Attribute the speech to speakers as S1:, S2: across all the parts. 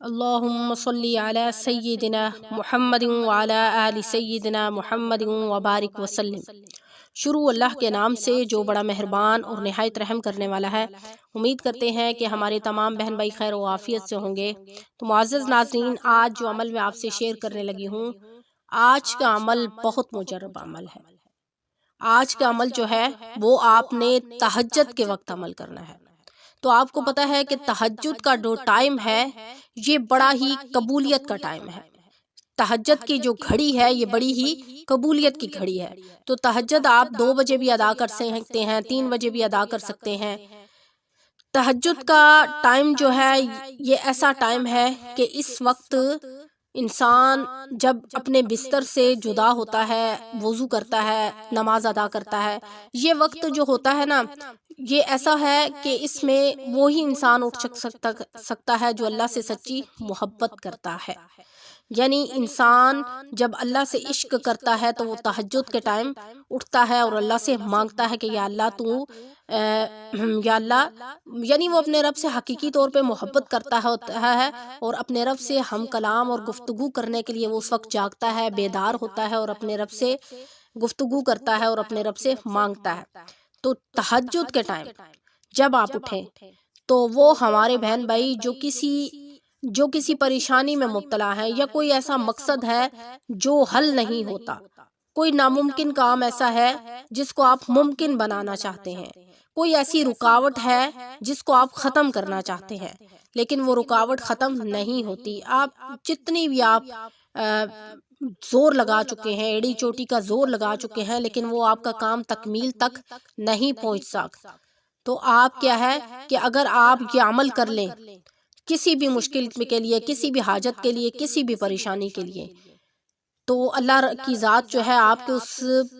S1: اللہم صلی علی سیدنا محمد وعلی آل سیدنا محمد وبارک وسلم۔ شروع اللہ کے نام سے جو بڑا مہربان اور نہایت رحم کرنے والا ہے۔ امید کرتے ہیں کہ ہمارے تمام بہن بھائی خیر و عافیت سے ہوں گے۔ تو معزز ناظرین، آج جو عمل میں آپ سے شیئر کرنے لگی ہوں، آج کا عمل بہت مجرب عمل ہے۔ آج کا عمل جو ہے وہ آپ نے تہجد کے وقت عمل کرنا ہے۔ تو آپ کو پتہ ہے کہ تہجد کا جو ٹائم ہے یہ بڑا ہی قبولیت کا ٹائم ہے۔ تہجد کی جو گھڑی ہے یہ بڑی ہی قبولیت کی گھڑی ہے۔ تو تہجد آپ 2 بجے بھی ادا کر سکتے ہیں، 3 بجے بھی ادا کر سکتے ہیں۔ تہجد کا ٹائم جو ہے یہ ایسا ٹائم ہے کہ اس وقت انسان جب اپنے بستر سے جدا ہوتا ہے، وضو کرتا ہے، نماز ادا کرتا ہے، یہ وقت جو ہوتا ہے نا، یہ ایسا ہے کہ اس میں وہی انسان اٹھ سکتا ہے جو اللہ سے سچی محبت کرتا ہے۔ یعنی انسان جب اللہ سے عشق کرتا ہے تو وہ تہجد کے ٹائم اٹھتا ہے اور اللہ سے مانگتا ہے کہ یا اللہ یعنی وہ اپنے رب سے حقیقی طور پہ محبت کرتا ہے اور اپنے رب سے ہم کلام اور گفتگو کرنے کے لیے وہ اس وقت جاگتا ہے، بیدار ہوتا ہے اور اپنے رب سے گفتگو کرتا ہے اور اپنے رب سے مانگتا ہے۔ تو تہجد کے ٹائم جب آپ اٹھیں تو وہ ہمارے بہن بھائی جو کسی پریشانی میں مبتلا ہیں یا کوئی ایسا مقصد ہے جو حل نہیں ہوتا، کوئی ناممکن کام ایسا ہے جس کو آپ ممکن بنانا چاہتے ہیں، کوئی ایسی رکاوٹ ہے جس کو آپ ختم کرنا چاہتے ہیں لیکن وہ رکاوٹ ختم نہیں ہوتی۔ آپ جتنی بھی زور لگا چکے ہیں، ایڑی چوٹی کا زور لگا چکے ہیں، لیکن وہ آپ کا کام تکمیل تک نہیں پہنچ سکتا۔ تو آپ کیا ہے کہ اگر آپ یہ عمل کر لیں کسی بھی مشکل کے لیے، کسی بھی حاجت کے لیے، کسی بھی پریشانی کے لیے، تو اللہ کی ذات جو ہے آپ کے اس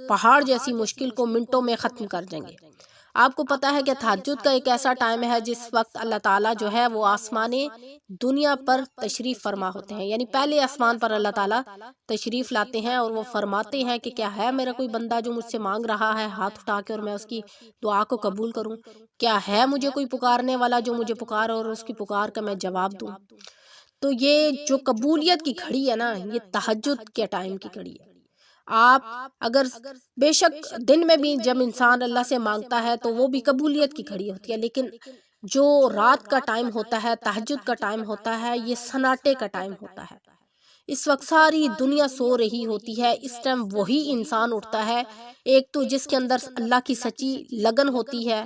S1: پہاڑ جیسی مشکل کو منٹوں میں ختم کر دیں گے۔ آپ کو پتہ ہے کہ تہجد کا ایک ایسا ٹائم ہے جس وقت اللہ تعالیٰ جو ہے وہ آسمان دنیا پر تشریف فرما ہوتے ہیں، یعنی پہلے آسمان پر اللہ تعالیٰ تشریف لاتے ہیں اور وہ فرماتے ہیں کہ کیا ہے میرا کوئی بندہ جو مجھ سے مانگ رہا ہے ہاتھ اٹھا کے اور میں اس کی دعا کو قبول کروں؟ کیا ہے مجھے کوئی پکارنے والا جو مجھے پکار اور اس کی پکار کا میں جواب دوں؟ تو یہ جو قبولیت کی گھڑی ہے نا، یہ تہجد کے ٹائم کی گھڑی ہے۔ آپ اگر بے شک دن میں بھی جب انسان اللہ سے مانگتا ہے تو وہ بھی قبولیت کی گھڑی ہوتی ہے، لیکن جو رات کا ٹائم ہوتا ہے، تہجد کا ٹائم ہوتا ہے، یہ سناٹے کا ٹائم ہوتا ہے۔ اس وقت ساری دنیا سو رہی ہوتی ہے، اس ٹائم وہی انسان اٹھتا ہے، ایک تو جس کے اندر اللہ کی سچی لگن ہوتی ہے،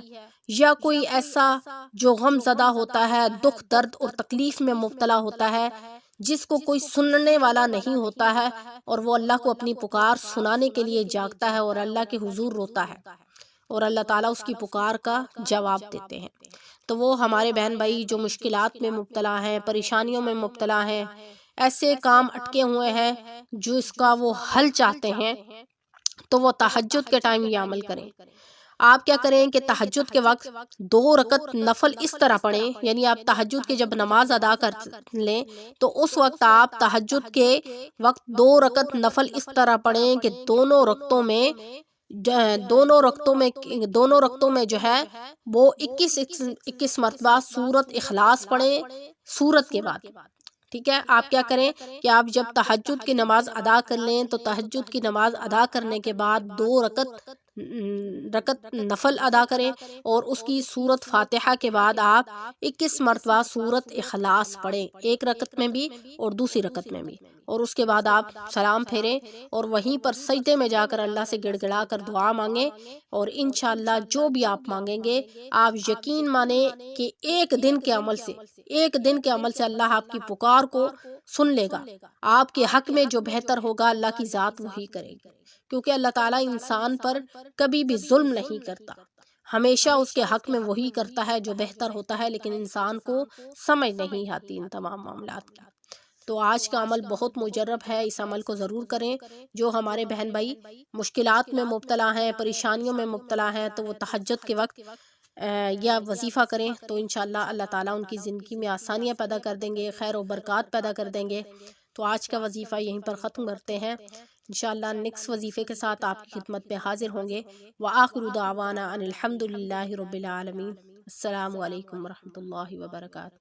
S1: یا کوئی ایسا جو غم زدہ ہوتا ہے، دکھ درد اور تکلیف میں مبتلا ہوتا ہے، جس کو کوئی سننے والا نہیں ہوتا ہے اور وہ اللہ کو اپنی پکار سنانے کے لیے جاگتا ہے اور اللہ کے حضور روتا ہے اور اللہ تعالیٰ اس کی پکار کا جواب دیتے ہیں۔ تو وہ ہمارے بہن بھائی جو مشکلات میں مبتلا ہیں، پریشانیوں میں مبتلا ہیں، ایسے کام اٹکے ہوئے ہیں جو اس کا وہ حل چاہتے ہیں، تو وہ تہجد کے ٹائم یہ عمل کریں۔ آپ کیا کریں کہ تہجد کے وقت 2 رکعت نفل اس طرح پڑھیں، یعنی آپ تہجد کے جب نماز ادا کر لیں تو اس وقت آپ تہجد کے وقت 2 رکعت نفل اس طرح پڑھیں کہ دونوں رکعتوں میں جو ہے وہ 21 مرتبہ سورۃ اخلاص پڑھیں سورت کے بعد۔ ٹھیک ہے، آپ کیا کریں کہ آپ جب تہجد کی نماز ادا کر لیں تو تہجد کی نماز ادا کرنے کے بعد 2 رکعت نفل ادا کریں اور اس کی سورت فاتحہ کے بعد آپ 21 مرتبہ سورت اخلاص پڑھیں، ایک رکعت میں بھی اور دوسری رکعت میں بھی، اور اس کے بعد آپ سلام پھیریں اور وہیں پر سجدے میں جا کر اللہ سے گڑ گڑا کر دعا مانگیں، اور انشاءاللہ جو بھی آپ مانگیں گے آپ یقین مانیں کہ ایک دن کے عمل سے اللہ آپ کی پکار کو سن لے گا۔ آپ کے حق میں جو بہتر ہوگا اللہ کی ذات وہی کرے گی، کیونکہ اللہ تعالیٰ انسان پر کبھی بھی ظلم نہیں کرتا، ہمیشہ اس کے حق میں وہی کرتا ہے جو بہتر ہوتا ہے، لیکن انسان کو سمجھ نہیں آتی ان تمام معاملات کی۔ تو آج کا عمل بہت مجرب ہے، اس عمل کو ضرور کریں۔ جو ہمارے بہن بھائی مشکلات میں مبتلا ہیں، پریشانیوں میں مبتلا ہیں، تو وہ تہجد کے وقت یا وظیفہ کریں تو انشاءاللہ اللہ تعالیٰ ان کی زندگی میں آسانیاں پیدا کر دیں گے، خیر و برکات پیدا کر دیں گے۔ تو آج کا وظیفہ یہیں پر ختم کرتے ہیں، انشاءاللہ نیکسٹ وظیفے کے ساتھ آپ کی خدمت میں حاضر ہوں گے۔ وآخر دعوانا ان الحمد للہ رب العالمین۔ السلام علیکم ورحمۃ اللہ وبرکاتہ۔